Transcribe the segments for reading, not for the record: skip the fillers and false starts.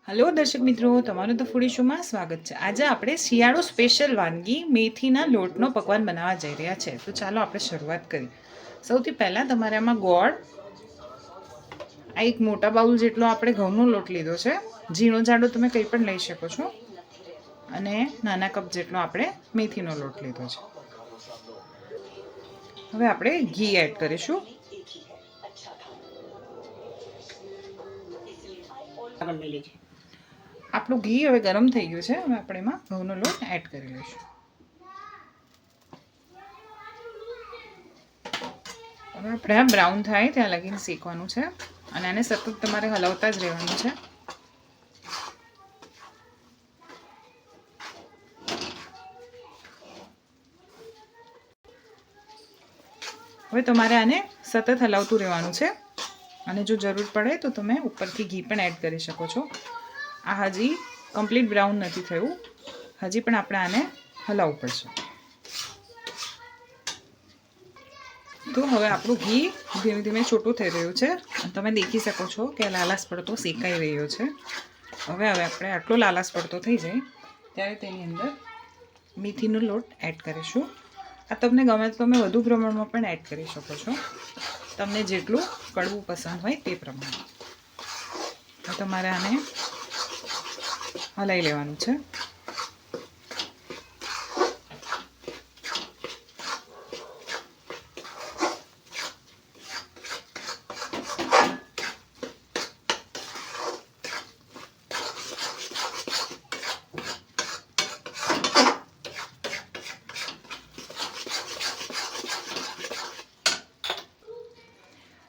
Hello दर्शक मित्रों, तमाરું तो फूडी शो में स्वागत है। आज આપણે શિયાળો સ્પેશિયલ વાનગી મેથીના લોટનો પકવાન બનાવવા જઈ રહ્યા છે। તો ચાલો આપણે શરૂઆત કરીએ। સૌથી પહેલા તમારે આમાં ગોળ, આ એક મોટા બાઉલ જેટલો આપણે ઘઉંનો લોટ લીધો છે। ઝીણો જાડો તમે કંઈ પણ લઈ શકો છો। અને નાના કપ જેટલો આપણે મેથીનો લોટ લીધો છે। હવે આપણે ઘી એડ કરીશું। આપણું ઘી હવે ગરમ થઈ ગયું છે। હવે આપણે એમાં ઘઉંનો લોટ એડ કરી લઈશું। હવે આપણે આ બ્રાઉન થાય ત્યાં લગીને શેકવાનું છે અને આને સતત તમારે હલાવતા જ રહેવાનું છે। હવે તમારે આને સતત હલાવતું રહેવાનું છે અને જો જરૂર પડે તો તમે ઉપરથી ઘી પણ એડ કરી શકો છો। આ હજી કમ્પ્લીટ બ્રાઉન નથી થયું, હજી પણ આપણે આને હલાવવું પડશે। તો હવે આપણું ઘી ધીમે ધીમે છૂટું થઈ રહ્યું છે અને તમે દેખી શકો છો કે લાલાશ પડતો શેકાઈ રહ્યો છે। હવે આપણે આટલો લાલાશ પડતો થઈ જાય ત્યારે તેની અંદર મેથીનો લોટ એડ કરીશું। આ તમને ગમે તો તમે વધુ પ્રમાણમાં પણ એડ કરી શકો છો, તમને જેટલું કડવું પસંદ હોય તે પ્રમાણે। તમારે આને હલાવી લેવાનું છે।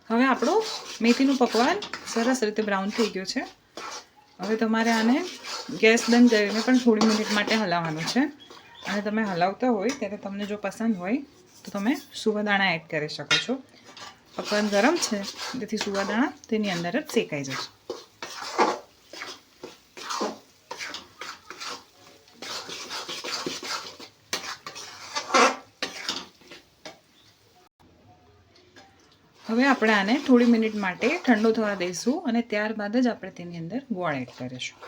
હવે આપણું મેથીનું પકવાન સરસ રીતે બ્રાઉન થઈ ગયું છે। હવે તમારે આને ગેસ બંધ કરીને પણ થોડી મિનિટ માટે હલાવવાનું છે અને તમે હલાવતા હોય ત્યારે તમને જો પસંદ હોય તો તમે સુવાદાણા એડ કરી શકો છો। પકવાન ગરમ છે તેથી સુવાદાણા તેની અંદર જ શેકાઈ જશે। હવે આપણે આને થોડી મિનિટ માટે ઠંડો થવા દઈશું અને ત્યારબાદ જ આપણે તેની અંદર ગોળ એડ કરીશું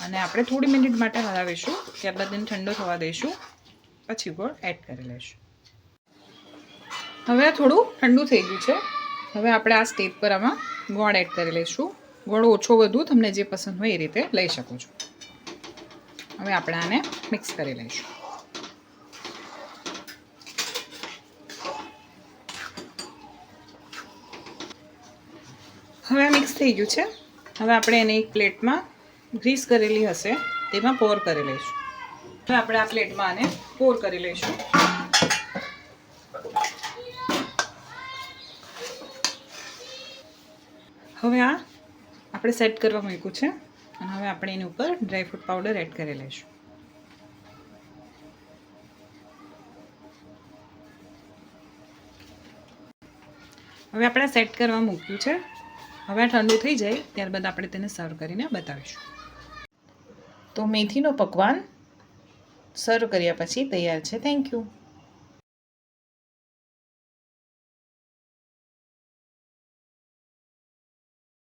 અને આપણે થોડી મિનિટ માટે હલાવીશું, ત્યારબાદ એને ઠંડો થવા દઈશું, પછી ગોળ એડ કરી લઈશું। હવે આ થોડું ઠંડુ થઈ ગયું છે। હવે આપણે આ સ્ટેપ પર આમાં ગોળ એડ કરી લઈશું। ગોળ ઓછો વધુ તમને જે પસંદ હોય એ રીતે લઈ શકો છો। હવે આપણે આને મિક્સ કરી લઈશું। હવે આ મિક્સ થઈ ગયું છે। હવે આપણે એને એક પ્લેટમાં ગ્રીસ કરેલી હશે તેમાં પોર કરી લઈશું। હવે આપણે આ પ્લેટમાં આને પોર કરી લઈશું। હવે આ આપણે સેટ કરવા મૂક્યું છે અને હવે આપણે એની ઉપર ડ્રાયફ્રૂટ પાવડર એડ કરી લઈશું। હવે આપણે સેટ કરવા મૂક્યું છે। હવે આ ઠંડુ થઈ જાય ત્યારબાદ આપણે તેને સર્વ કરીને બતાવીશું। તો મેથીનો પકવાન સર્વ કર્યા પછી તૈયાર છે। Thank you.